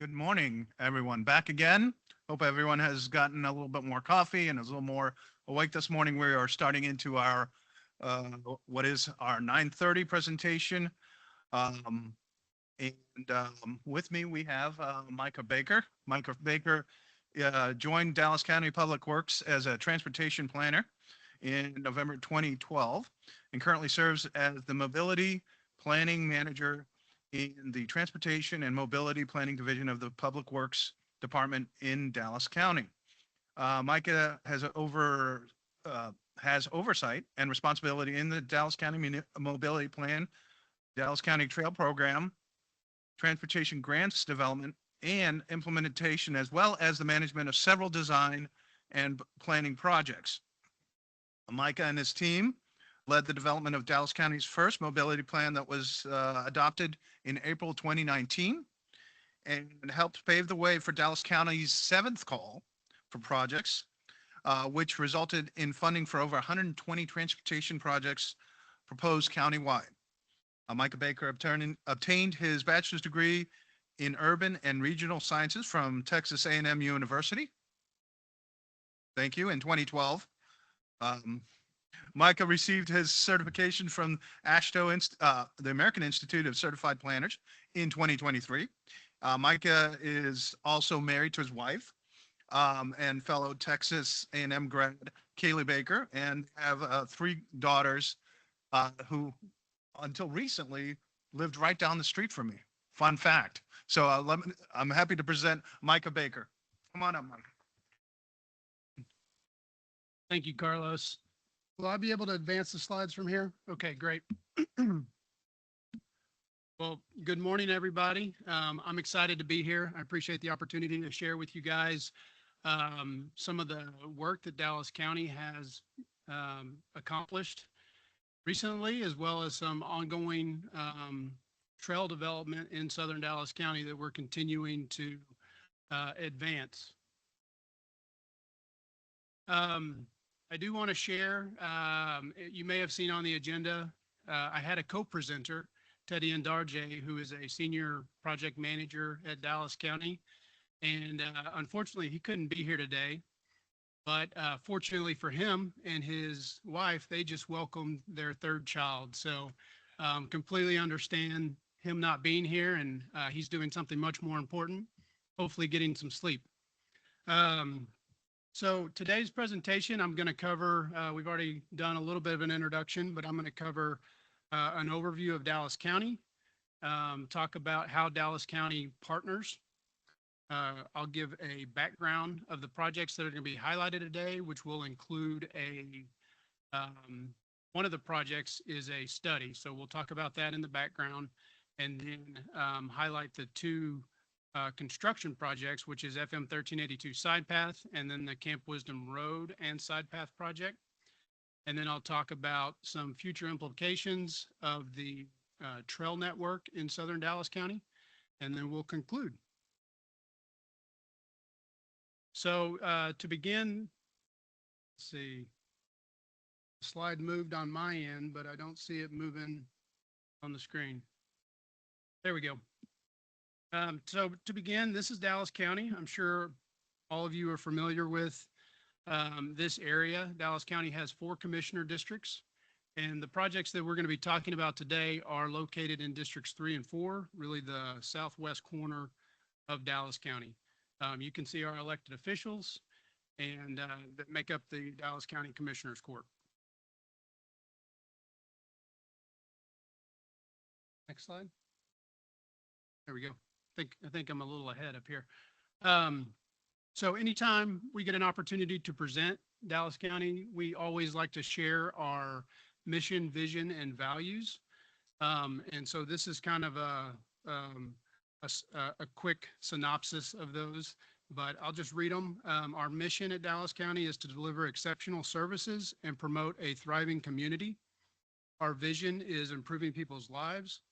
Good morning, everyone. Back again. Hope everyone has gotten a little bit more coffee and is a little more awake this morning. We are starting into our uh, what is our 9:30 presentation. Um, and with me we have Micah Baker. Micah Baker joined Dallas County Public Works as a transportation planner in November 2012 and currently serves as the mobility planning manager in the Transportation and Mobility Planning Division of the Public Works Department in Dallas County. Micah uh, has oversight and responsibility in the Dallas County Mobility Plan, Dallas County Trail Program, transportation grants development and implementation, as well as the management of several design and planning projects. Micah and his team led the development of Dallas County's first mobility plan that was adopted in April 2019 and helped pave the way for Dallas County's seventh call for projects, which resulted in funding for over 120 transportation projects proposed countywide. Micah Baker obtained his bachelor's degree in urban and regional sciences from Texas A&M University. Thank you. In 2012, um, Micah received his certification from the American Institute of Certified Planners in 2023. Micah is also married to his wife and fellow Texas A&M grad Kaylee Baker, and have three daughters who, until recently, lived right down the street from me. Fun fact. So I'm happy to present Micah Baker. Come on up, Micah. Thank you, Carlos. Will I be able to advance the slides from here? Okay, great. Well, good morning, everybody. I'm excited to be here. I appreciate the opportunity to share with you guys some of the work that Dallas County has accomplished recently, as well as some ongoing trail development in southern Dallas County that we're continuing to advance. I do want to share, you may have seen on the agenda, I had a co-presenter, T&DI, who is a senior project manager at Dallas County. And unfortunately, he couldn't be here today. But fortunately for him and his wife, they just welcomed their third child. So completely understand him not being here, and he's doing something much more important, hopefully getting some sleep. So today's presentation, I'm going to cover, we've already done a little bit of an introduction, but I'm going to cover an overview of Dallas County, talk about how Dallas County partners. I'll give a background of the projects that are going to be highlighted today, which will include one of the projects is a study. So we'll talk about that in the background, and then highlight the two construction projects, which is FM 1382 Side Path, and then the Camp Wisdom Road and Side Path project. And then I'll talk about some future implications of the trail network in southern Dallas County, and then we'll conclude. So to begin, let's see, the slide moved on my end, but I don't see it moving on the screen. There we go. So to begin, this is Dallas County. I'm sure all of you are familiar with this area. Dallas County has 4 commissioner districts, and the projects that we're going to be talking about today are located in districts 3 and 4, really the southwest corner of Dallas County. You can see our elected officials and that make up the Dallas County Commissioners Court. Next slide. There we go. I think I'm a little ahead up here. So anytime we get an opportunity to present Dallas County, we always like to share our mission, vision, and values. And so this is kind of a quick synopsis of those, but I'll just read them. Our mission at Dallas County is to deliver exceptional services and promote a thriving community. Our vision is improving people's lives,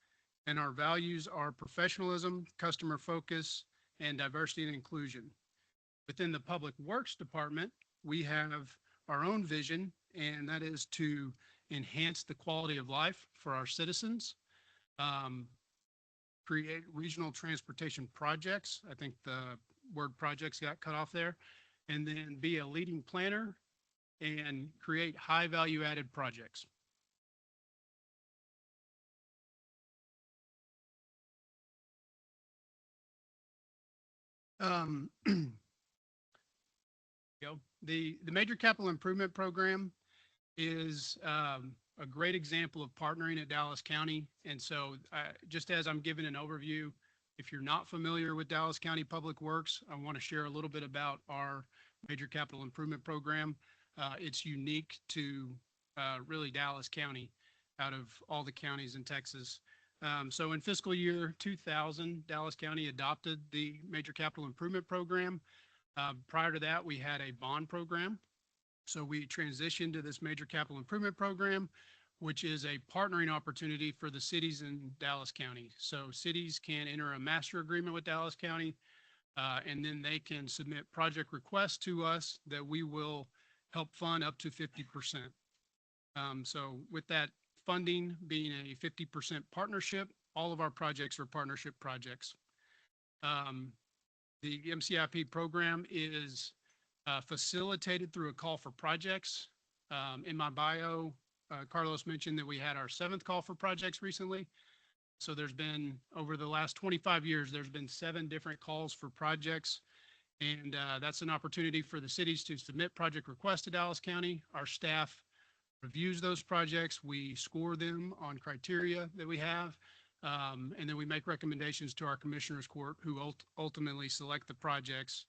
and our values are professionalism, customer focus, and diversity and inclusion. Within the Public Works Department, we have our own vision, and that is to enhance the quality of life for our citizens. create regional transportation projects. I think the word projects got cut off there. And then be a leading planner and create high value added projects. You know, the Major Capital Improvement Program is a great example of partnering at Dallas County. And so just as I'm giving an overview, if you're not familiar with Dallas County Public Works, I want to share a little bit about our Major Capital Improvement Program. It's unique to really Dallas County out of all the counties in Texas. So in fiscal year 2000, Dallas County adopted the Major Capital Improvement Program. Prior to that, we had a bond program. So we transitioned to this Major Capital Improvement Program, which is a partnering opportunity for the cities in Dallas County. So cities can enter a master agreement with Dallas County, and then they can submit project requests to us that we will help fund up to 50%. So with that funding being a 50% partnership, all of our projects are partnership projects. The MCIP program is facilitated through a call for projects. In my bio, Carlos mentioned that we had our 7th call for projects recently. So there's been, over the last 25 years, there's been 7 different calls for projects. And that's an opportunity for the cities to submit project requests to Dallas County. Our staff reviews those projects. We score them on criteria that we have. And then we make recommendations to our commissioners court, who ultimately select the projects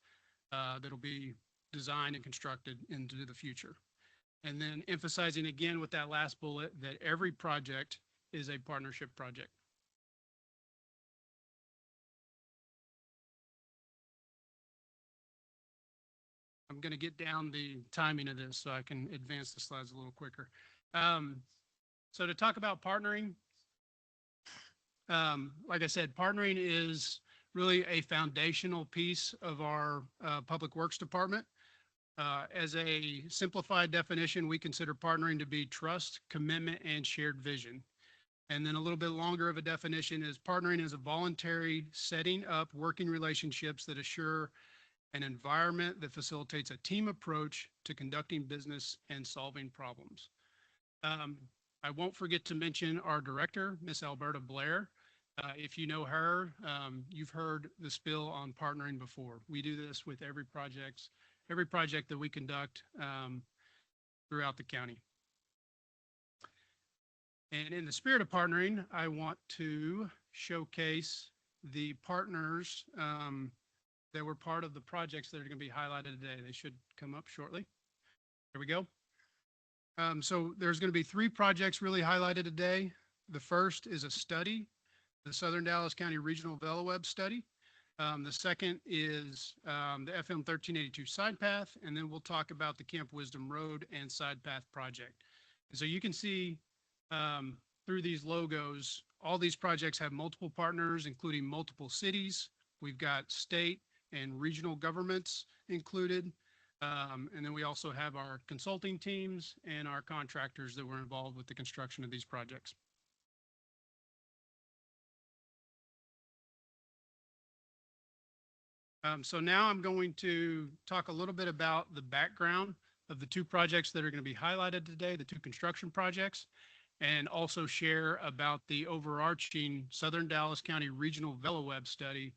that'll be designed and constructed into the future. And then emphasizing again with that last bullet that every project is a partnership project. I'm going to get down the timing of this so I can advance the slides a little quicker. So to talk about partnering, like I said, partnering is really a foundational piece of our Public Works Department. As a simplified definition, we consider partnering to be trust, commitment, and shared vision. And then a little bit longer of a definition is partnering is a voluntary setting up working relationships that assure an environment that facilitates a team approach to conducting business and solving problems. I won't forget to mention our director, Miss Alberta Blair. If you know her, you've heard the spill on partnering before. We do this with every project that we conduct throughout the county. And in the spirit of partnering, I want to showcase the partners that were part of the projects that are going to be highlighted today. They should come up shortly. There we go. So there's going to be 3 projects really highlighted today. The first is a study, the Southern Dallas County Regional VeloWeb study. The second is the FM 1382 side path, and then we'll talk about the Camp Wisdom Road and side path project. And so you can see through these logos, all these projects have multiple partners, including multiple cities. We've got state and regional governments included. And then we also have our consulting teams and our contractors that were involved with the construction of these projects. So now I'm going to talk a little bit about the background of the 2 projects that are going to be highlighted today, the 2 construction projects, and also share about the overarching Southern Dallas County Regional VeloWeb study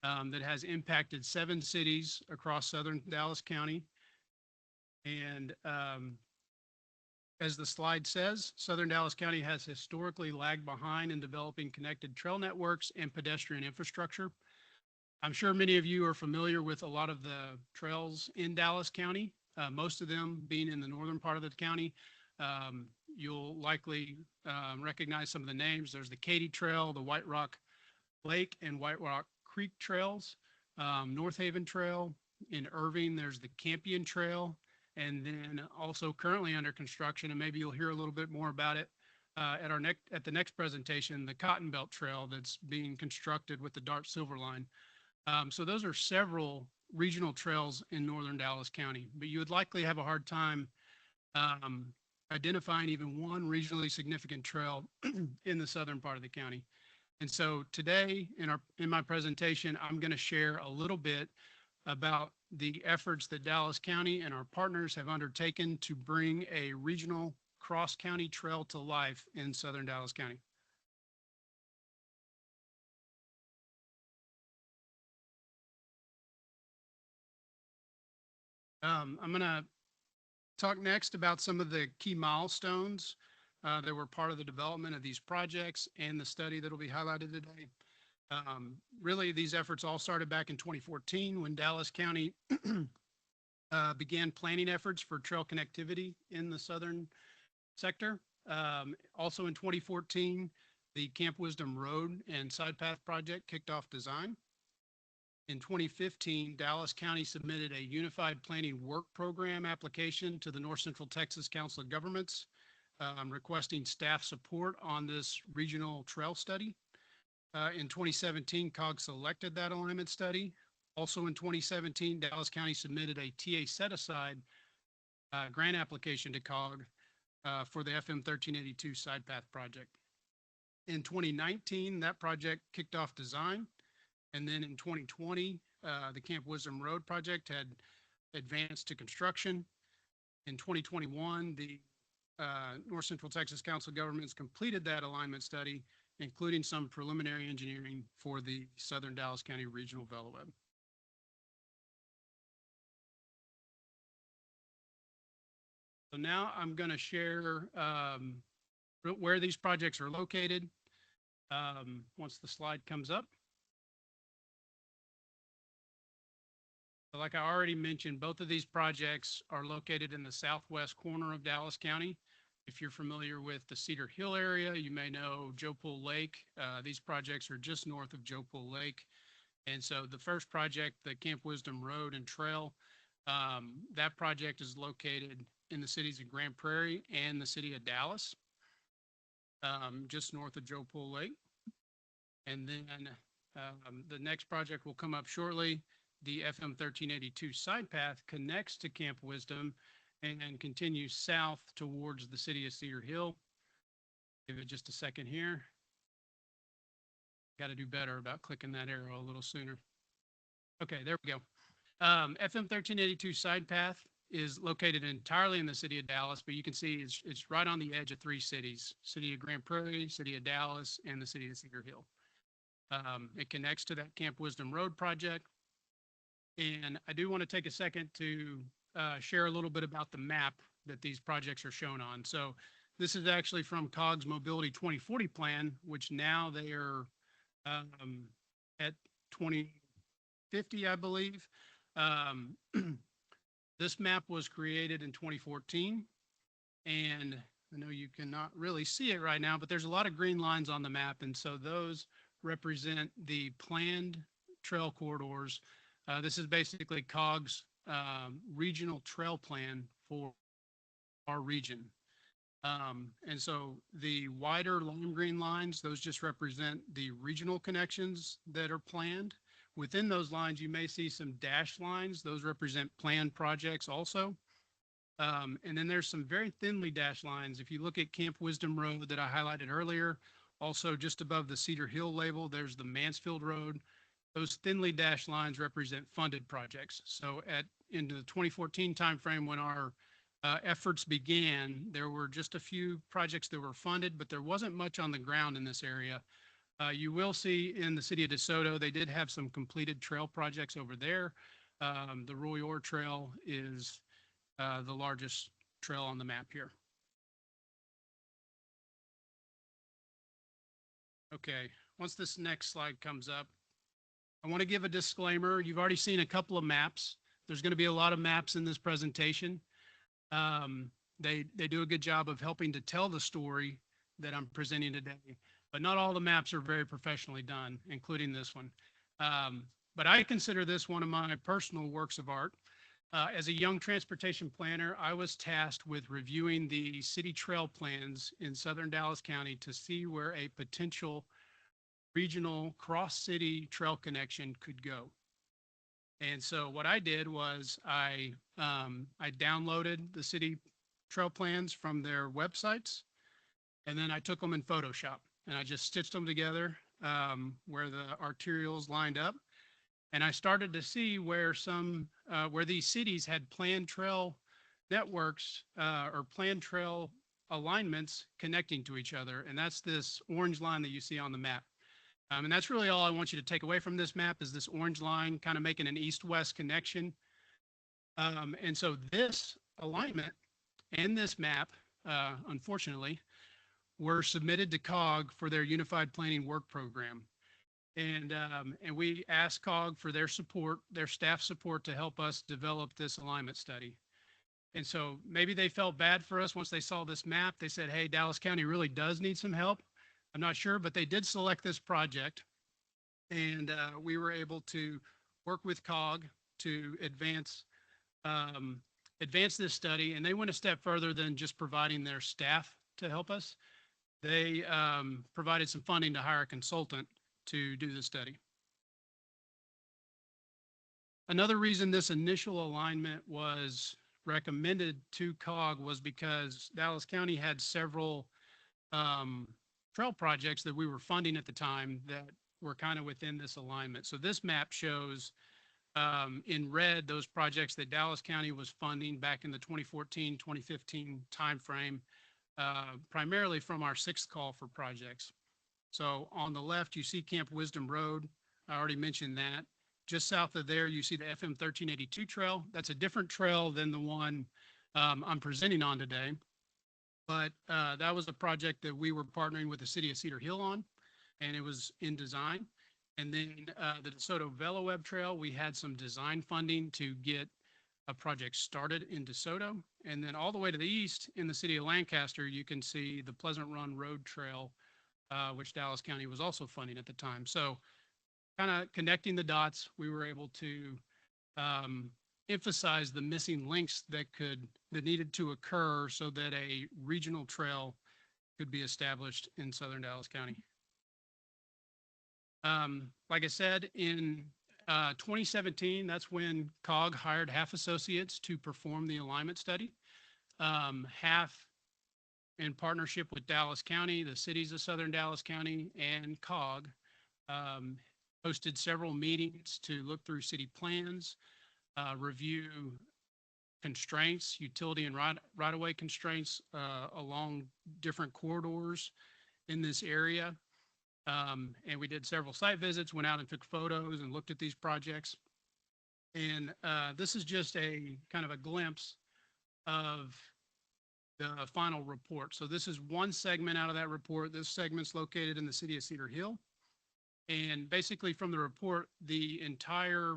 that has impacted 7 cities across Southern Dallas County. And as the slide says, Southern Dallas County has historically lagged behind in developing connected trail networks and pedestrian infrastructure. I'm sure many of you are familiar with a lot of the trails in Dallas County, most of them being in the northern part of the county. You'll likely recognize some of the names. There's the Katy Trail, the White Rock Lake and White Rock Creek trails, North Haven Trail. In Irving, there's the Campion Trail, and then also currently under construction, and maybe you'll hear a little bit more about it at the next presentation, the Cotton Belt Trail that's being constructed with the Dart Silver Line. So those are several regional trails in northern Dallas County, but you would likely have a hard time identifying even one regionally significant trail in the southern part of the county. And so today in my presentation, I'm going to share a little bit about the efforts that Dallas County and our partners have undertaken to bring a regional cross-county trail to life in southern Dallas County. I'm going to talk next about some of the key milestones that were part of the development of these projects and the study that will be highlighted today. Really, these efforts all started back in 2014 when Dallas County began planning efforts for trail connectivity in the southern sector. Also in 2014, the Camp Wisdom Road and Side Path project kicked off design. In 2015, Dallas County submitted a Unified Planning Work Program application to the North Central Texas Council of Governments, requesting staff support on this regional trail study. In 2017, COG selected that alignment study. Also in 2017, Dallas County submitted a TA set-aside grant application to COG for the FM 1382 Side Path project. In 2019, that project kicked off design. And then in 2020, the Camp Wisdom Road project had advanced to construction. In 2021, the North Central Texas Council of Governments completed that alignment study, including some preliminary engineering for the Southern Dallas County Regional VeloWeb. So now I'm going to share where these projects are located once the slide comes up. Like I already mentioned, both of these projects are located in the southwest corner of Dallas County. If you're familiar with the Cedar Hill area, you may know Joe Pool Lake. These projects are just north of Joe Pool Lake. And so the first project, the Camp Wisdom Road and Trail, that project is located in the cities of Grand Prairie and the city of Dallas, just north of Joe Pool Lake. And then the next project will come up shortly. The FM 1382 Side Path connects to Camp Wisdom and continues south towards the city of Cedar Hill. Give it just a second here. Got to do better about clicking that arrow a little sooner. Okay, there we go. FM 1382 Side Path is located entirely in the city of Dallas, but you can see it's right on the edge of three cities: city of Grand Prairie, city of Dallas, and the city of Cedar Hill. It connects to that Camp Wisdom Road project. And I do want to take a second to share a little bit about the map that these projects are shown on. So this is actually from COG's Mobility 2040 plan, which now they are at 2050, I believe. This map was created in 2014. And I know you cannot really see it right now, but there's a lot of green lines on the map. And so those represent the planned trail corridors. This is basically COG's regional trail plan for our region. And so the wider lime green lines, those just represent the regional connections that are planned. Within those lines, you may see some dashed lines. Those represent planned projects also. And then there's some very thinly dashed lines. If you look at Camp Wisdom Road that I highlighted earlier, also just above the Cedar Hill label, there's the Mansfield Road. Those thinly dashed lines represent funded projects. So into the 2014 timeframe when our efforts began, there were just a few projects that were funded, but there wasn't much on the ground in this area. You will see in the city of DeSoto, they did have some completed trail projects over there. The Roy Orr Trail is the largest trail on the map here. Okay, once this next slide comes up, I want to give a disclaimer. You've already seen a couple of maps. There's going to be a lot of maps in this presentation. They do a good job of helping to tell the story that I'm presenting today, but not all the maps are very professionally done, including this one. But I consider this one of my personal works of art. As a young transportation planner, I was tasked with reviewing the city trail plans in southern Dallas County to see where a potential regional cross-city trail connection could go. And so what I did was I downloaded the city trail plans from their websites, and then I took them in Photoshop and I just stitched them together where the arterials lined up. And I started to see where where these cities had planned trail networks or planned trail alignments connecting to each other. And that's this orange line that you see on the map. And that's really all I want you to take away from this map is this orange line kind of making an east-west connection. And so this alignment and this map, unfortunately, were submitted to COG for their Unified Planning Work Program. And we asked COG for their support, their staff support to help us develop this alignment study. And so maybe they felt bad for us once they saw this map. They said, hey, Dallas County really does need some help. I'm not sure, but they did select this project. And we were able to work with COG to advance this study. And they went a step further than just providing their staff to help us. They provided some funding to hire a consultant to do the study. Another reason this initial alignment was recommended to COG was because Dallas County had several trail projects that we were funding at the time that were kind of within this alignment. So this map shows in red those projects that Dallas County was funding back in the 2014, 2015 timeframe, primarily from our sixth call for projects. So on the left, you see Camp Wisdom Road. I already mentioned that. Just south of there, you see the FM 1382 trail. That's a different trail than the one I'm presenting on today. But that was a project that we were partnering with the city of Cedar Hill on, and it was in design. And then the DeSoto VeloWeb Trail, we had some design funding to get a project started in DeSoto. And then all the way to the east in the city of Lancaster, you can see the Pleasant Run Road Trail, which Dallas County was also funding at the time. So kind of connecting the dots, we were able to emphasize the missing links that needed to occur so that a regional trail could be established in southern Dallas County. Like I said, in 2017, that's when COG hired half associates to perform the alignment study. Half in partnership with Dallas County, the cities of southern Dallas County, and COG, hosted several meetings to look through city plans, review constraints, utility and right-of-way constraints along different corridors in this area. And we did several site visits, went out and took photos and looked at these projects. And this is just a kind of a glimpse of the final report. So this is one segment out of that report. This segment's located in the city of Cedar Hill. And basically from the report, the entire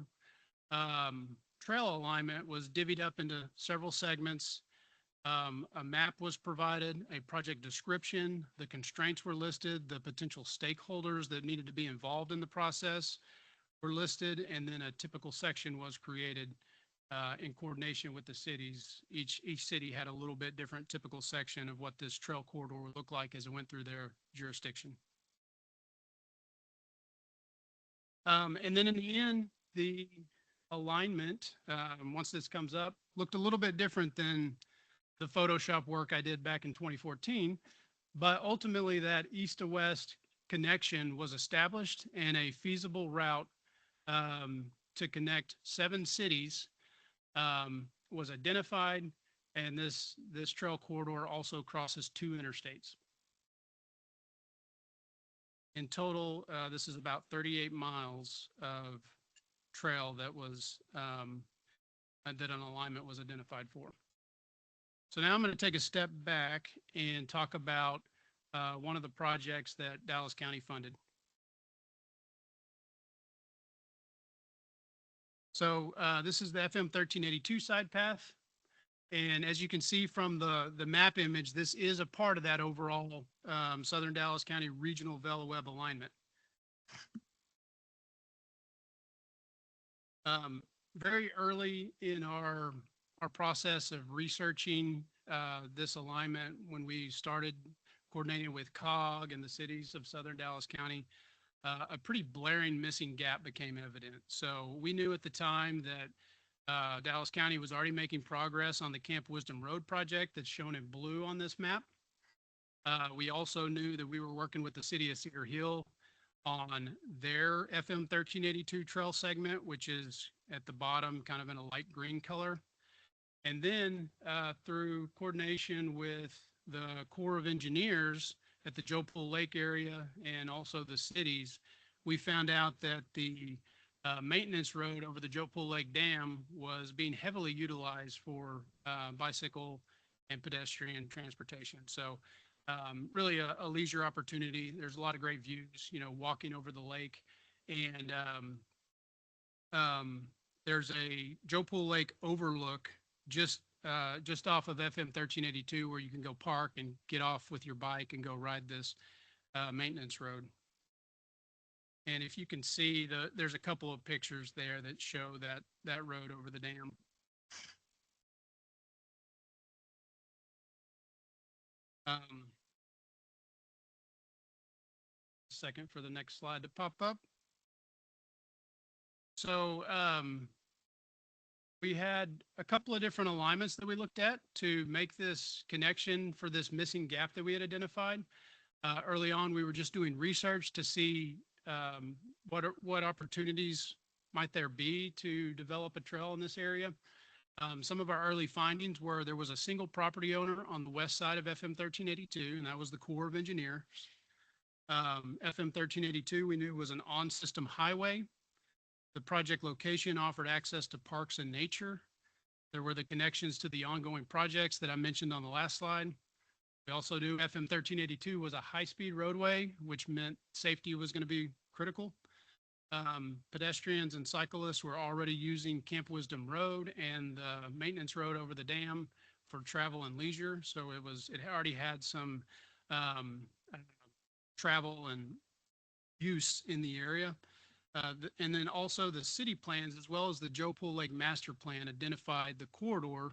trail alignment was divvied up into several segments. A map was provided, a project description, the constraints were listed, the potential stakeholders that needed to be involved in the process were listed, and then a typical section was created in coordination with the cities. Each city had a little bit different typical section of what this trail corridor would look like as it went through their jurisdiction. And then in the end, the alignment, once this comes up, looked a little bit different than the Photoshop work I did back in 2014. But ultimately, that east to west connection was established and a feasible route to connect 7 cities was identified. And this trail corridor also crosses 2 interstates. In total, this is about 38 miles of trail that was that an alignment was identified for. So now I'm going to take a step back and talk about one of the projects that Dallas County funded. So this is the FM 1382 side path. And as you can see from the map image, this is a part of that overall Southern Dallas County Regional VeloWeb alignment. Very early in our process of researching this alignment, when we started coordinating with COG and the cities of Southern Dallas County, a pretty blaring missing gap became evident. So we knew at the time that Dallas County was already making progress on the Camp Wisdom Road project that's shown in blue on this map. We also knew that we were working with the city of Cedar Hill on their FM 1382 trail segment, which is at the bottom, kind of in a light green color. And then through coordination with the Corps of Engineers at the Joe Pool Lake area and also the cities, we found out that the maintenance road over the Joe Pool Lake Dam was being heavily utilized for bicycle and pedestrian transportation. So really a leisure opportunity. There's a lot of great views, you know, walking over the lake. And there's a Joe Pool Lake overlook just off of FM 1382 where you can go park and get off with your bike and go ride this maintenance road. And if you can see, there's a couple of pictures there that show that road over the dam. Second for the next slide to pop up. So we had a couple of different alignments that we looked at to make this connection for this missing gap that we had identified. Early on, we were just doing research to see what opportunities might there be to develop a trail in this area. Some of our early findings were there was a single property owner on the west side of FM 1382, and that was the Corps of Engineers. FM 1382 we knew was an on-system highway. The project location offered access to parks and nature. There were the connections to the ongoing projects that I mentioned on the last slide. We also knew FM 1382 was a high-speed roadway, which meant safety was going to be critical. Pedestrians and cyclists were already using Camp Wisdom Road and the maintenance road over the dam for travel and leisure. So it already had some travel and use in the area. And then also the city plans, as well as the Joe Pool Lake Master Plan, identified the corridor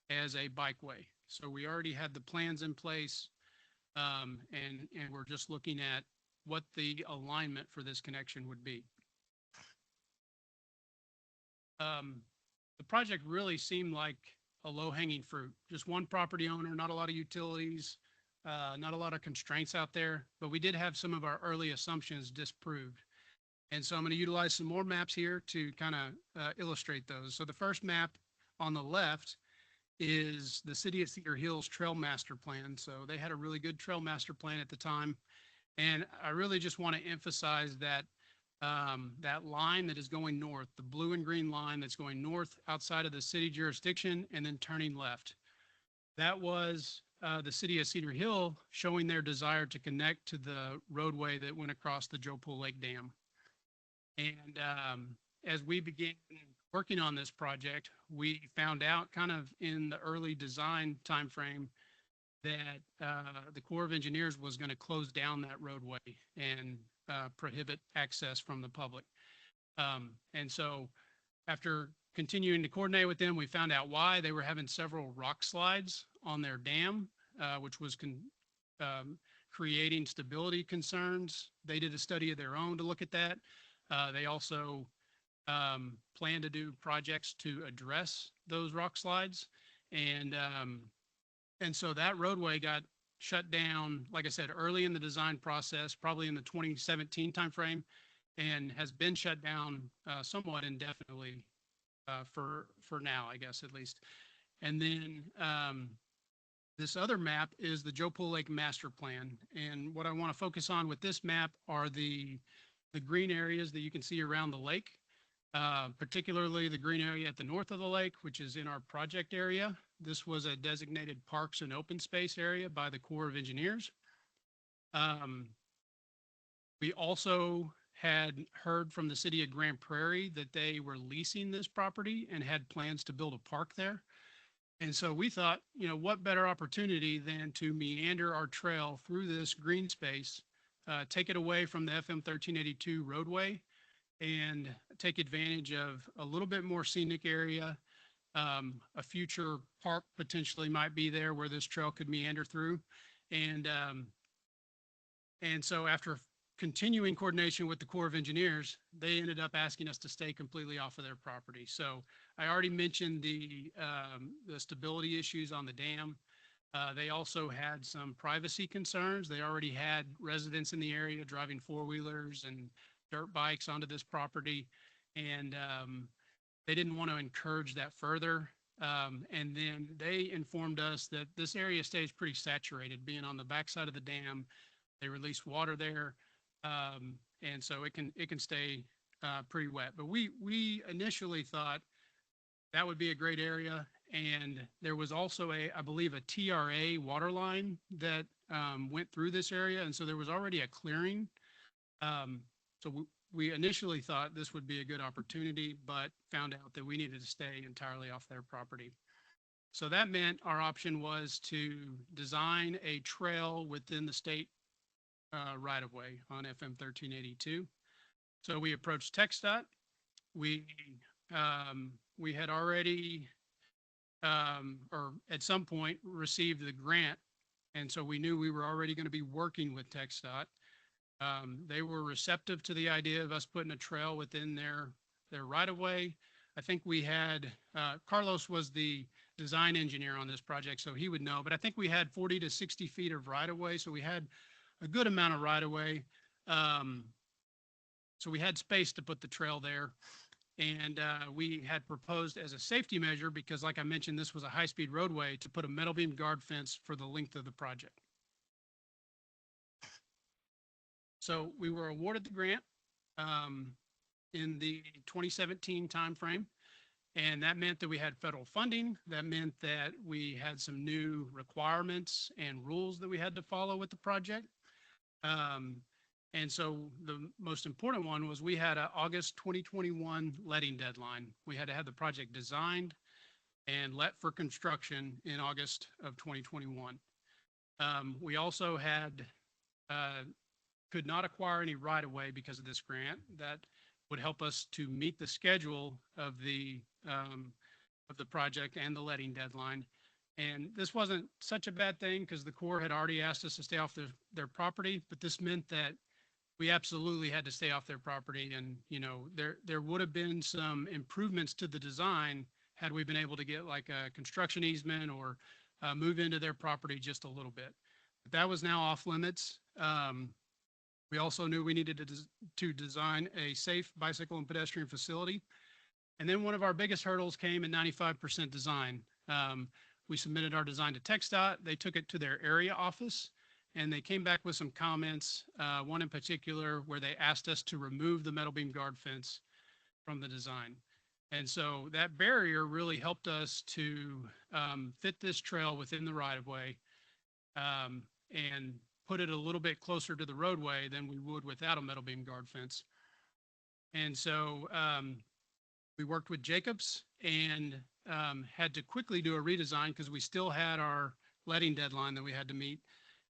as a bikeway. So we already had the plans in place, and we're just looking at what the alignment for this connection would be. The project really seemed like a low-hanging fruit. Just one property owner, not a lot of utilities, not a lot of constraints out there, but we did have some of our early assumptions disproved. And so I'm going to utilize some more maps here to kind of illustrate those. So the first map on the left is the City of Cedar Hills Trail Master Plan. So they had a really good trail master plan at the time. And I really just want to emphasize that that line that is going north, the blue and green line that's going north outside of the city jurisdiction and then turning left. That was the City of Cedar Hill showing their desire to connect to the roadway that went across the Joe Pool Lake Dam. And as we began working on this project, we found out kind of in the early design timeframe that the Corps of Engineers was going to close down that roadway and prohibit access from the public. And so after continuing to coordinate with them, we found out why. They were having several rock slides on their dam, which was creating stability concerns. They did a study of their own to look at that. They also plan to do projects to address those rock slides. And so that roadway got shut down, like I said, early in the design process, probably in the 2017 timeframe, and has been shut down somewhat indefinitely for now, I guess, at least. And then this other map is the Joe Pool Lake Master Plan. And what I want to focus on with this map are the green areas that you can see around the lake, particularly the green area at the north of the lake, which is in our project area. This was a designated parks and open space area by the Corps of Engineers. We also had heard from the city of Grand Prairie that they were leasing this property and had plans to build a park there. And so we thought, you know, what better opportunity than to meander our trail through this green space, take it away from the FM 1382 roadway and take advantage of a little bit more scenic area. A future park potentially might be there where this trail could meander through. And so after continuing coordination with the Corps of Engineers, they ended up asking us to stay completely off of their property. So I already mentioned the stability issues on the dam. They also had some privacy concerns. They already had residents in the area driving four-wheelers and dirt bikes onto this property. And they didn't want to encourage that further. And then they informed us that this area stays pretty saturated, being on the backside of the dam. They release water there, and so it can stay pretty wet. But we initially thought that would be a great area, and there was also I believe, a TRA water line that went through this area, and so there was already a clearing. So we initially thought this would be a good opportunity, but found out that we needed to stay entirely off their property. So that meant our option was to design a trail within the state right of way on FM 1382. So we approached TxDOT. We we had already or at some point received the grant, and so we knew we were already going to be working with TxDOT. They were receptive to the idea of us putting a trail within their right of way. I think we had Carlos was the design engineer on this project, so he would know. But I think we had 40 to 60 feet of right of way, so we had a good amount of right of way. So we had space to put the trail there. And we had proposed as a safety measure, because like I mentioned, this was a high-speed roadway, to put a metal beam guard fence for the length of the project. So we were awarded the grant in the 2017 timeframe, and that meant that we had federal funding. That meant that we had some new requirements and rules that we had to follow with the project. And so the most important one was we had an August 2021 letting deadline. We had to have the project designed and let for construction in August of 2021. We also had could not acquire any right of way because of this grant. That would help us to meet the schedule of the project and the letting deadline. And this wasn't such a bad thing, because the Corps had already asked us to stay off their property, but this meant that we absolutely had to stay off their property. And, you know, there would have been some improvements to the design had we been able to get like a construction easement or move into their property just a little bit. But that was now off limits. We also knew we needed to design a safe bicycle and pedestrian facility. And then one of our biggest hurdles came in 95% design. We submitted our design to TxDOT. They took it to their area office, and they came back with some comments, one in particular where they asked us to remove the metal beam guard fence from the design. And so that barrier really helped us to fit this trail within the right of way and put it a little bit closer to the roadway than we would without a metal beam guard fence. And so we worked with Jacobs and had to quickly do a redesign, because we still had our letting deadline that we had to meet.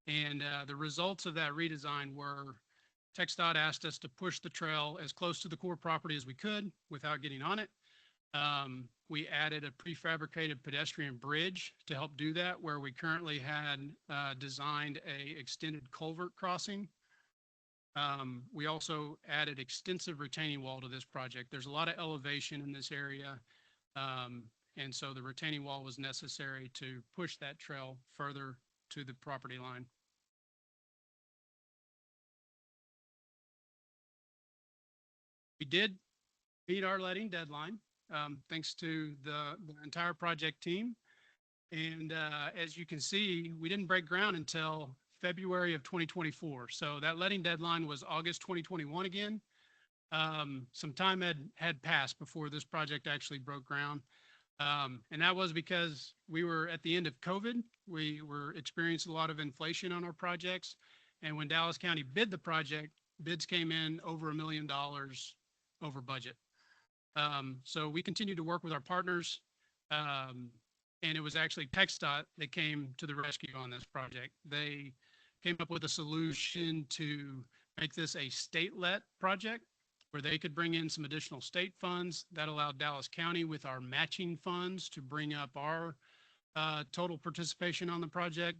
And the results of that redesign were TxDOT asked us to push the trail as close to the Corps property as we could without getting on it. We added a prefabricated pedestrian bridge to help do that, where we currently had designed a extended culvert crossing. We also added extensive retaining wall to this project. There's a lot of elevation in this area. And so the retaining wall was necessary to push that trail further to the property line. We did meet our letting deadline, thanks to the entire project team. And as you can see, we didn't break ground until February of 2024. So that letting deadline was August 2021 again. Some time had passed before this project actually broke ground. And that was because we were at the end of COVID. We were experiencing a lot of inflation on our projects. And when Dallas County bid the project, bids came in over $1 million over budget. So we continued to work with our partners. And it was actually TxDOT that came to the rescue on this project. They came up with a solution to make this a state-let project, where they could bring in some additional state funds. That allowed Dallas County, with our matching funds, to bring up our total participation on the project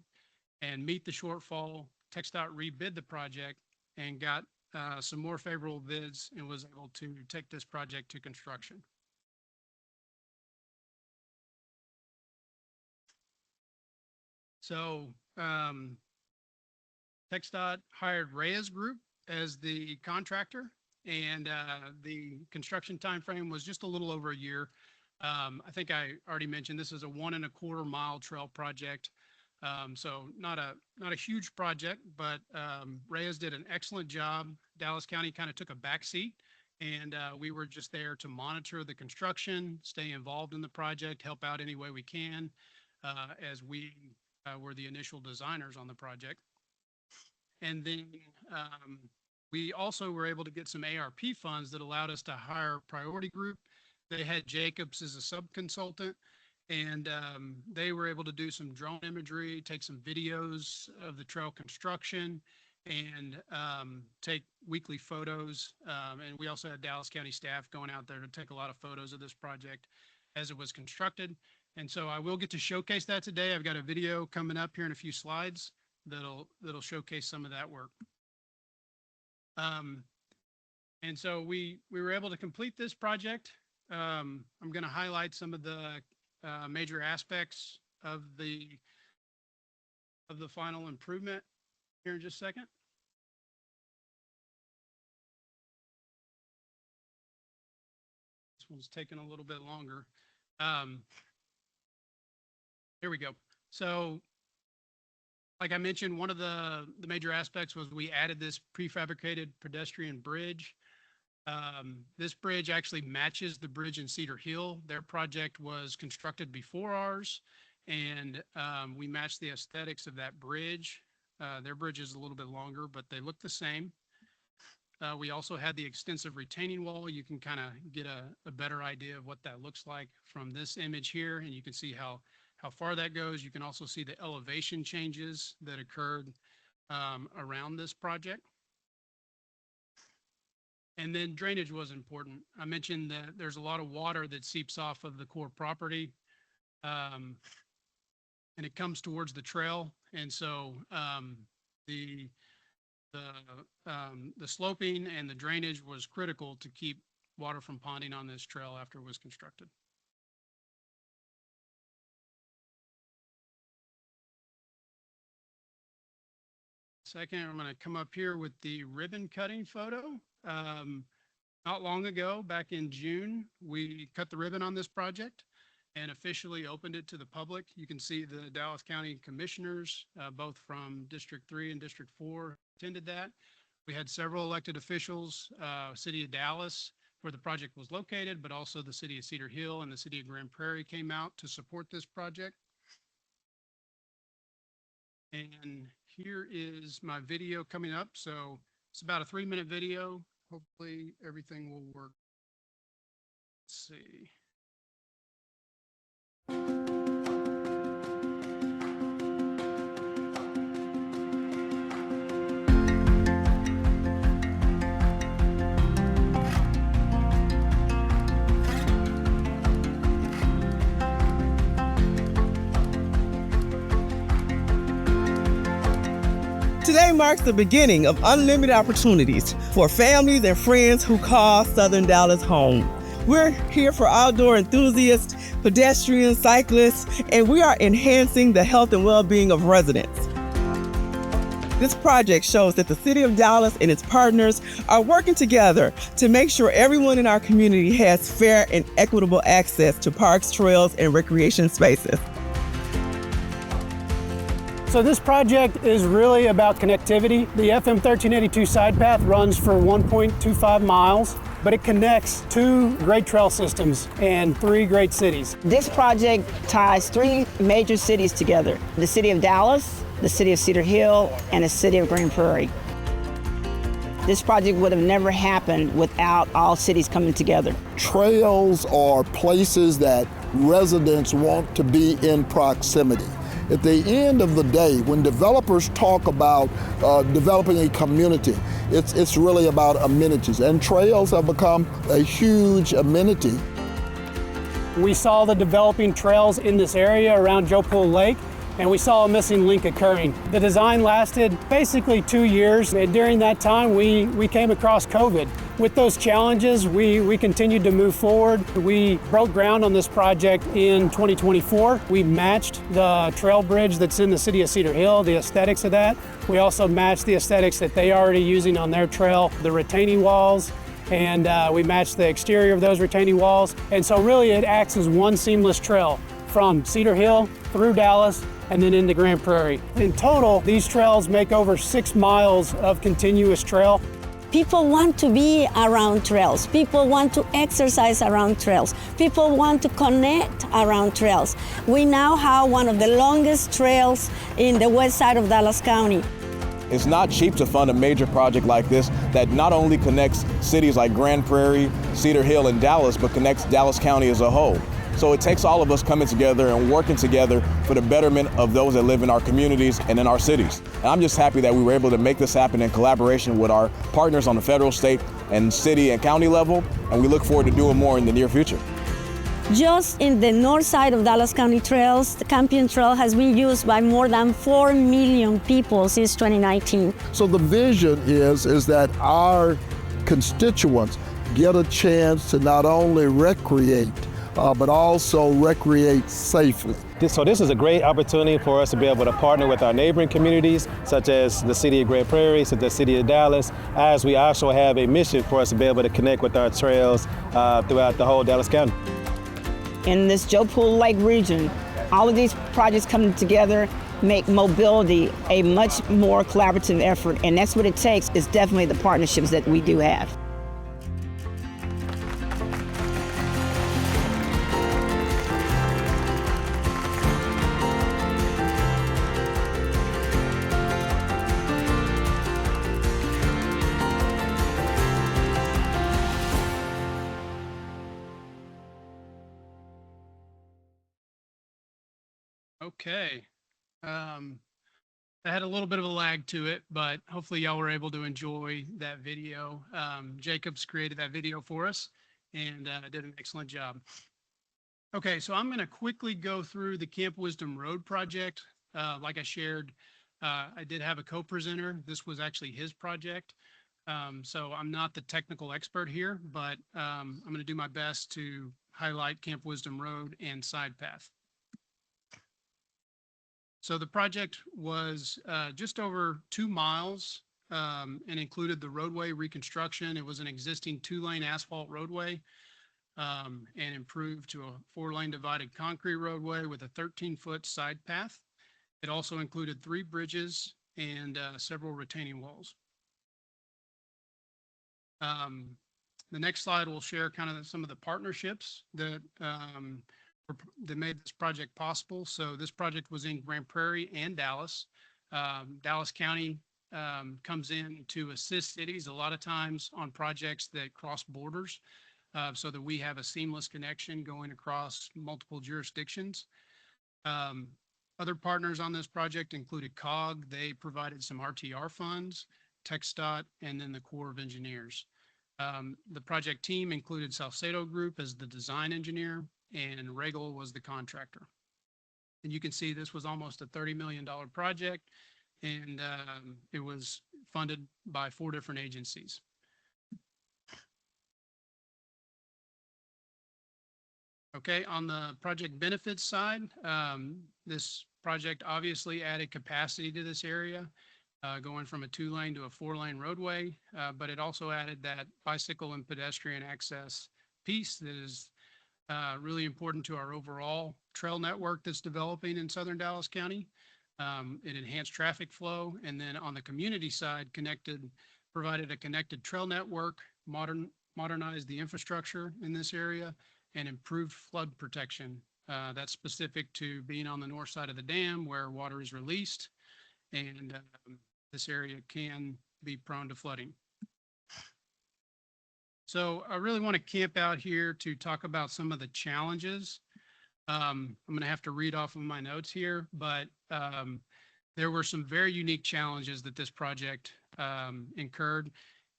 and meet the shortfall. TxDOT rebid the project and got some more favorable bids and was able to take this project to construction. So TxDOT hired Reyes Group as the contractor, and the construction timeframe was just a little over a year. I think I already mentioned this is a 1.25 mile trail project. So not a huge project, but Reyes did an excellent job. Dallas County kind of took a back seat, and we were just there to monitor the construction, stay involved in the project, help out any way we can, as we were the initial designers on the project. And then we also were able to get some ARP funds that allowed us to hire Priority Group. They had Jacobs as a sub-consultant, and they were able to do some drone imagery, take some videos of the trail construction, and take weekly photos. And we also had Dallas County staff going out there to take a lot of photos of this project as it was constructed. And so I will get to showcase that today. I've got a video coming up here in a few slides that'll showcase some of that work. And so we were able to complete this project. I'm going to highlight some of the major aspects of the final improvement here in just a second. This one's taking a little bit longer. Here we go. So like I mentioned, one of the major aspects was we added this prefabricated pedestrian bridge. This bridge actually matches the bridge in Cedar Hill. Their project was constructed before ours, and we matched the aesthetics of that bridge. Their bridge is a little bit longer, but they look the same. We also had the extensive retaining wall. You can kind of get a better idea of what that looks like from this image here, and you can see how far that goes. You can also see the elevation changes that occurred around this project. And then drainage was important. I mentioned that there's a lot of water that seeps off of the core property, and it comes towards the trail. And so the sloping and the drainage was critical to keep water from ponding on this trail after it was constructed. Second, I'm going to come up here with the ribbon cutting photo. Not long ago, back in June, we cut the ribbon on this project and officially opened it to the public. You can see the Dallas County commissioners, both from District 3 and District 4, attended that. We had several elected officials, City of Dallas, where the project was located, but also the City of Cedar Hill and the City of Grand Prairie came out to support this project. And here is my video coming up. So it's about a 3-minute video. Hopefully everything will work. Let's see. Today marks the beginning of unlimited opportunities for families and friends who call Southern Dallas home. We're here for outdoor enthusiasts, pedestrians, cyclists, and we are enhancing the health and well-being of residents. This project shows that the City of Dallas and its partners are working together to make sure everyone in our community has fair and equitable access to parks, trails, and recreation spaces. So this project is really about connectivity. The FM 1382 side path runs for 1.25 miles, but it connects 2 great trail systems and 3 great cities. This project ties 3 major cities together: the City of Dallas, the City of Cedar Hill, and the City of Grand Prairie. This project would have never happened without all cities coming together. Trails are places that residents want to be in proximity. At the end of the day, when developers talk about developing a community, it's really about amenities, and trails have become a huge amenity. We saw the developing trails in this area around Joe Pool Lake, and we saw a missing link occurring. The design lasted basically 2 years, and during that time we came across COVID. With those challenges, we continued to move forward. We broke ground on this project in 2024. We matched the trail bridge that's in the city of Cedar Hill, the aesthetics of that. We also matched the aesthetics that they are already using on their trail, the retaining walls, and we matched the exterior of those retaining walls. And so really it acts as one seamless trail from Cedar Hill through Dallas and then into Grand Prairie. In total, these trails make over 6 miles of continuous trail. People want to be around trails. People want to exercise around trails. People want to connect around trails. We now have one of the longest trails in the west side of Dallas County. It's not cheap to fund a major project like this that not only connects cities like Grand Prairie, Cedar Hill, and Dallas, but connects Dallas County as a whole. So it takes all of us coming together and working together for the betterment of those that live in our communities and in our cities. And I'm just happy that we were able to make this happen in collaboration with our partners on the federal, state, and city and county level, and we look forward to doing more in the near future. Just in the north side of Dallas County trails, the Campion Trail has been used by more than 4 million people since 2019. So the vision is that our constituents get a chance to not only recreate, but also recreate safely. So this is a great opportunity for us to be able to partner with our neighboring communities, such as the city of Grand Prairie, such as the city of Dallas, as we also have a mission for us to be able to connect with our trails throughout the whole Dallas County. In this Joe Pool Lake region, all of these projects coming together make mobility a much more collaborative effort, and that's what it takes, is definitely the partnerships that we do have. Okay. That had a little bit of a lag to it, but hopefully y'all were able to enjoy that video. Jacobs created that video for us and did an excellent job. Okay, so I'm going to quickly go through the Camp Wisdom Road project. Like I shared, I did have a co-presenter. This was actually his project. So I'm not the technical expert here, but I'm going to do my best to highlight Camp Wisdom Road and Side Path. So the project was just over 2 miles and included the roadway reconstruction. It was an existing 2-lane asphalt roadway and improved to a 4-lane divided concrete roadway with a 13-foot side path. It also included 3 bridges and several retaining walls. The next slide will share kind of some of the partnerships that made this project possible. So this project was in Grand Prairie and Dallas. Dallas County comes in to assist cities a lot of times on projects that cross borders so that we have a seamless connection going across multiple jurisdictions. Other partners on this project included COG. They provided some RTR funds, TxDOT, and then the Corps of Engineers. The project team included Salcedo Group as the design engineer, and Regal was the contractor. And you can see this was almost a $30 million project, and it was funded by 4 different agencies. Okay, on the project benefits side, this project obviously added capacity to this area, going from a 2-lane to a 4-lane roadway, but it also added that bicycle and pedestrian access piece that is really important to our overall trail network that's developing in southern Dallas County. It enhanced traffic flow, and then on the community side, provided a connected trail network, modernized the infrastructure in this area, and improved flood protection. That's specific to being on the north side of the dam where water is released, and this area can be prone to flooding. So I really want to camp out here to talk about some of the challenges. I'm going to have to read off of my notes here, but there were some very unique challenges that this project incurred,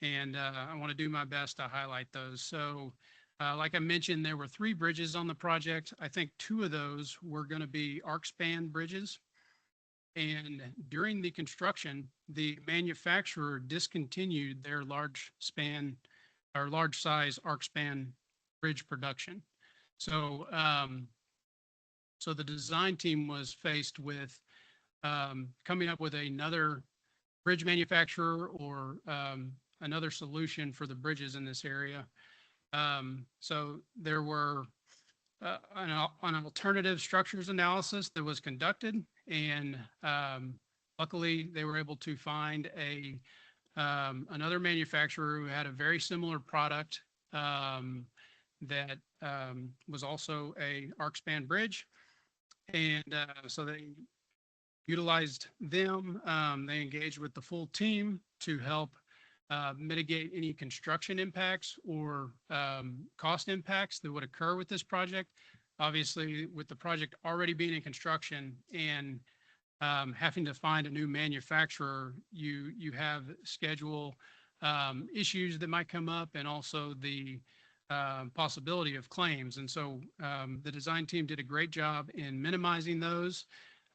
and I want to do my best to highlight those. So like I mentioned, there were 3 bridges on the project. I think 2 of those were going to be arc span bridges. And during the construction, the manufacturer discontinued their large span or large size arc span bridge production. So, so the design team was faced with coming up with another bridge manufacturer or another solution for the bridges in this area. So there were an alternative structures analysis that was conducted, and luckily they were able to find another manufacturer who had a very similar product that was also a arc span bridge. And so they utilized them. They engaged with the full team to help mitigate any construction impacts or cost impacts that would occur with this project. Obviously, with the project already being in construction and having to find a new manufacturer, you have schedule issues that might come up, and also the possibility of claims. And so the design team did a great job in minimizing those.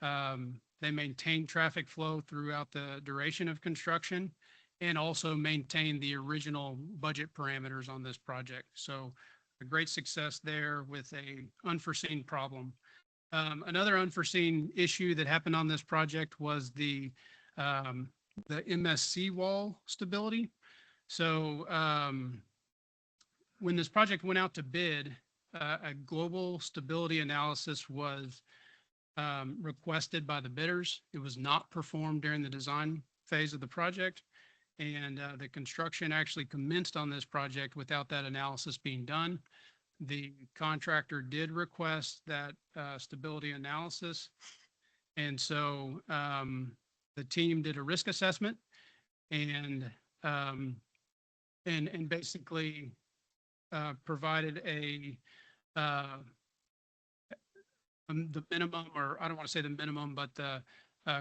They maintained traffic flow throughout the duration of construction and also maintained the original budget parameters on this project. So a great success there with a unforeseen problem. Another unforeseen issue that happened on this project was the MSC wall stability. So when this project went out to bid, a global stability analysis was requested by the bidders. It was not performed during the design phase of the project, and the construction actually commenced on this project without that analysis being done. The contractor did request that stability analysis, and so the team did a risk assessment and basically provided the minimum, or I don't want to say the minimum, but the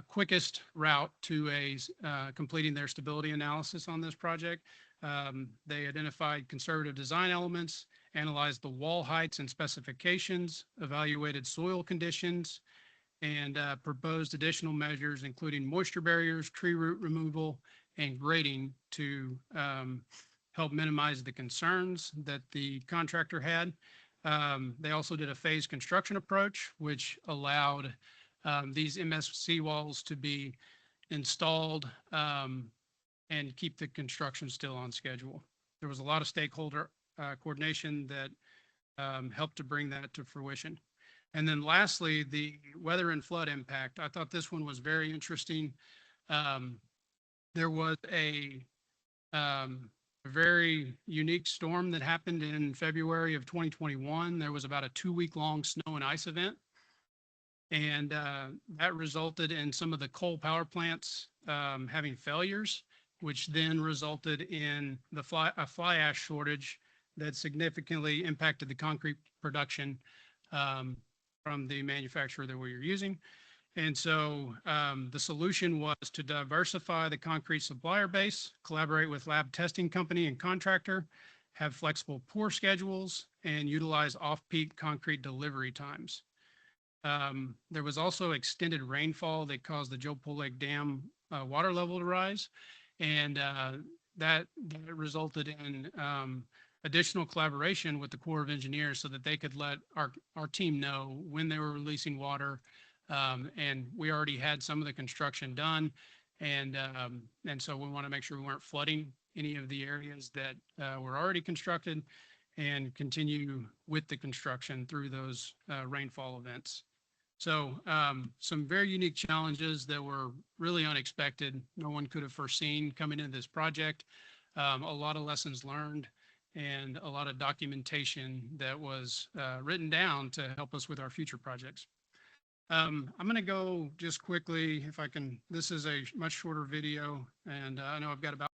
quickest route to completing their stability analysis on this project. They identified conservative design elements, analyzed the wall heights and specifications, evaluated soil conditions, and proposed additional measures, including moisture barriers, tree root removal, and grading to help minimize the concerns that the contractor had. They also did a phased construction approach, which allowed these MSC walls to be installed and keep the construction still on schedule. There was a lot of stakeholder coordination that helped to bring that to fruition. And then lastly, the weather and flood impact. I thought this one was very interesting. There was a very unique storm that happened in February of 2021. There was about a 2-week-long snow and ice event. And that resulted in some of the coal power plants having failures, which then resulted in a fly ash shortage that significantly impacted the concrete production from the manufacturer that we were using. And so the solution was to diversify the concrete supplier base, collaborate with lab testing company and contractor, have flexible pour schedules, and utilize off-peak concrete delivery times. There was also extended rainfall that caused the Joe Poll Lake Dam water level to rise. And that resulted in additional collaboration with the Corps of Engineers so that they could let our team know when they were releasing water. And we already had some of the construction done. And so we want to make sure we weren't flooding any of the areas that were already constructed, and continue with the construction through those rainfall events. So some very unique challenges that were really unexpected. No one could have foreseen coming into this project. A lot of lessons learned and a lot of documentation that was written down to help us with our future projects. I'm going to go just quickly, if I can. This is a much shorter video, and I know I've got about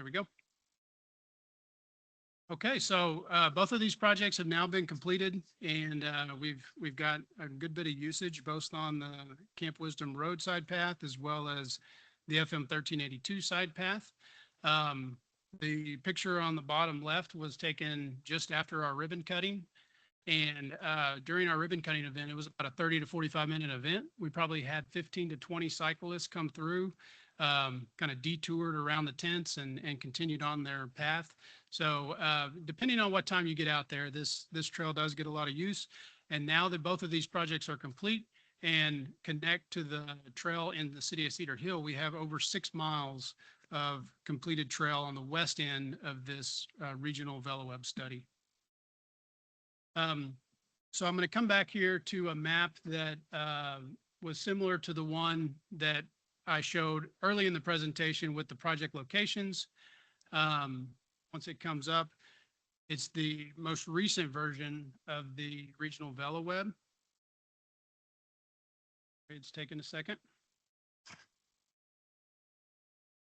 There we go. Okay, so both of these projects have now been completed, and we've got a good bit of usage both on the Camp Wisdom roadside path as well as the FM 1382 side path. The picture on the bottom left was taken just after our ribbon cutting. And during our ribbon cutting event, it was about a 30 to 45-minute event. We probably had 15 to 20 cyclists come through, kind of detoured around the tents and continued on their path. So depending on what time you get out there, this trail does get a lot of use. And now that both of these projects are complete and connect to the trail in the city of Cedar Hill, we have over 6 miles of completed trail on the west end of this regional VeloWeb study. So I'm going to come back here to a map that was similar to the one that I showed early in the presentation with the project locations. Once it comes up, it's the most recent version of the regional VeloWeb. It's taking a second. I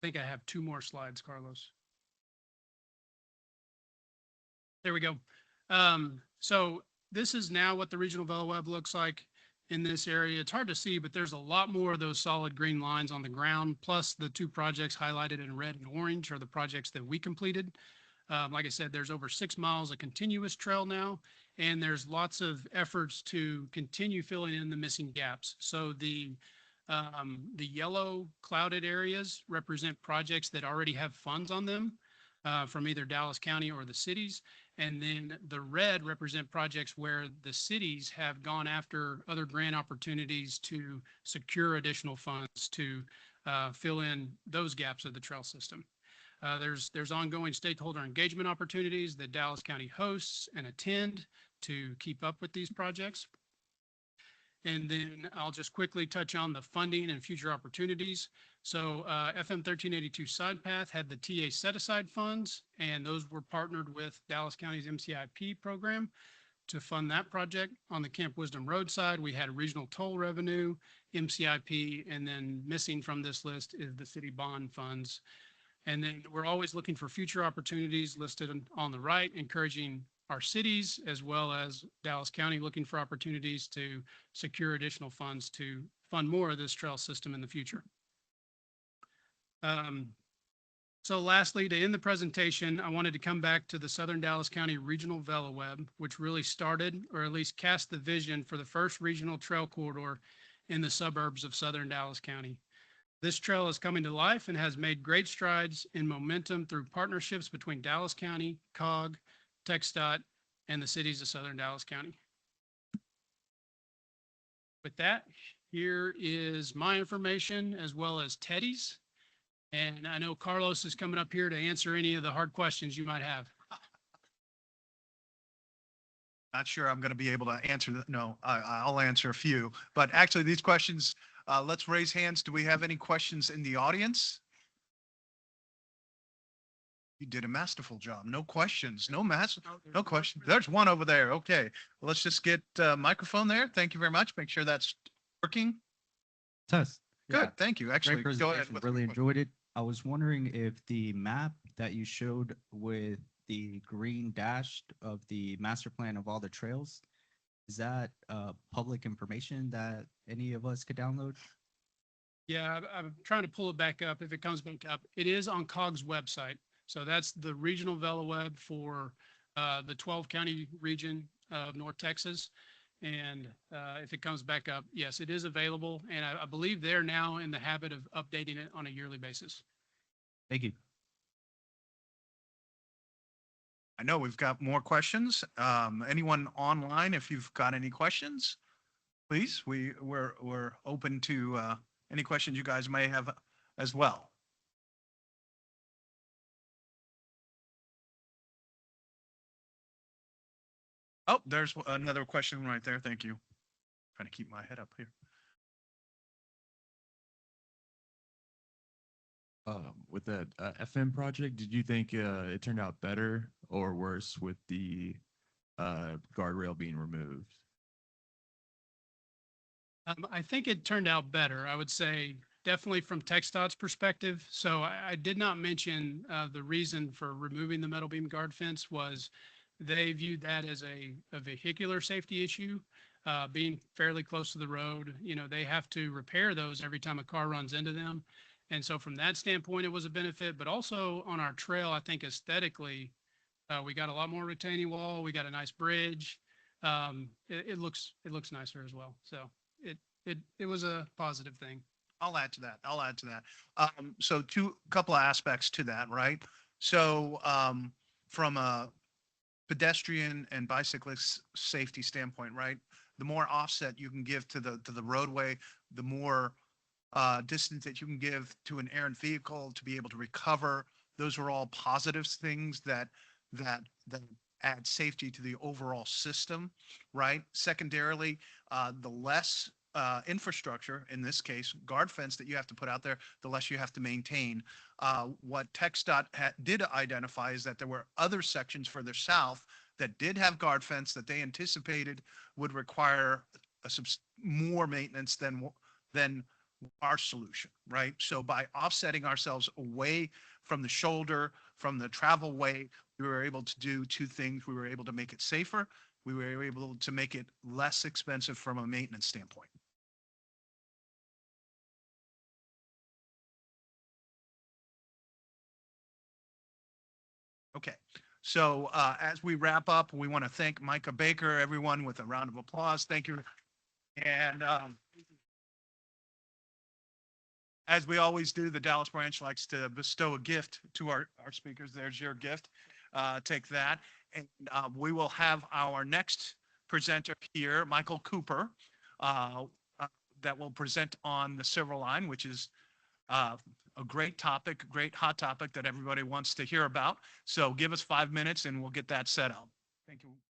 think I have 2 more slides, Carlos. There we go. So this is now what the regional VeloWeb looks like in this area. It's hard to see, but there's a lot more of those solid green lines on the ground, plus the 2 projects highlighted in red and orange are the projects that we completed. Like I said, there's over 6 miles of continuous trail now, and there's lots of efforts to continue filling in the missing gaps. So the yellow clouded areas represent projects that already have funds on them from either Dallas County or the cities. And then the red represent projects where the cities have gone after other grant opportunities to secure additional funds to fill in those gaps of the trail system. There's ongoing stakeholder engagement opportunities that Dallas County hosts and attend to keep up with these projects. And then I'll just quickly touch on the funding and future opportunities. So FM 1382 side path had the TA set aside funds, and those were partnered with Dallas County's MCIP program to fund that project. On the Camp Wisdom Road side, we had regional toll revenue, MCIP, and then missing from this list is the city bond funds. And then we're always looking for future opportunities listed on the right, encouraging our cities as well as Dallas County looking for opportunities to secure additional funds to fund more of this trail system in the future. So lastly, to end the presentation, I wanted to come back to the Southern Dallas County Regional VeloWeb, which really started, or at least cast the vision for the first regional trail corridor in the suburbs of Southern Dallas County. This trail is coming to life and has made great strides in momentum through partnerships between Dallas County, COG, TxDOT, and the cities of Southern Dallas County. With that, here is my information as well as Teddy's. And I know Carlos is coming up here to answer any of the hard questions you might have. Not sure I'm going to be able to answer that. No, I'll answer a few. But actually, these questions, let's raise hands. Do we have any questions in the audience? You did a masterful job. No questions. No questions. There's one over there. Okay. Well, let's just get a microphone there. Thank you very much. Make sure that's working. Test. Good. Yeah. Thank you. Actually, Great go ahead. presentation. Really enjoyed it. I was wondering if the map that you showed with the green dash of the master plan of all the trails, is that public information that any of us could download? Yeah, I'm trying to pull it back up. If it comes back up, it is on COG's website. So that's the regional VeloWeb for the 12 county region of North Texas. And if it comes back up, yes, it is available. And I believe they're now in the habit of updating it on a yearly basis. Thank you. I know we've got more questions. Anyone online, if you've got any questions, please, we're open to any questions you guys may have as well. Oh, there's another question right there. Thank you. Trying to keep my head up here. With that FM project, did you think it turned out better or worse with the guardrail being removed? I think it turned out better. I would say definitely from TxDOT's perspective. So I did not mention the reason for removing the metal beam guard fence was they viewed that as a vehicular safety issue. Being fairly close to the road, you know, they have to repair those every time a car runs into them. And so from that standpoint, it was a benefit, but also on our trail, I think aesthetically, we got a lot more retaining wall. We got a nice bridge. It looks nicer as well. So it was a positive thing. I'll add to that. I'll add to that. So couple of aspects to that, right? So from a pedestrian and bicyclist safety standpoint, right? The more offset you can give to the roadway, the more distance that you can give to an errant vehicle to be able to recover. Those are all positive things that add safety to the overall system, right? Secondarily, the less infrastructure, in this case, guard fence that you have to put out there, the less you have to maintain. What TxDOT did identify is that there were other sections further south that did have guard fence that they anticipated would require more maintenance than our solution, right? So by offsetting ourselves away from the shoulder, from the travel way, we were able to do two things. We were able to make it safer. We were able to make it less expensive from a maintenance standpoint. Okay, so as we wrap up, we want to thank Micah Baker, everyone, with a round of applause. Thank you. And as we always do, the Dallas branch likes to bestow a gift to our speakers. There's your gift. Take that. And we will have our next presenter here, Michael Cooper, that will present on the silver line, which is a great topic, great hot topic that everybody wants to hear about. So give us 5 minutes and we'll get that set up. Thank you.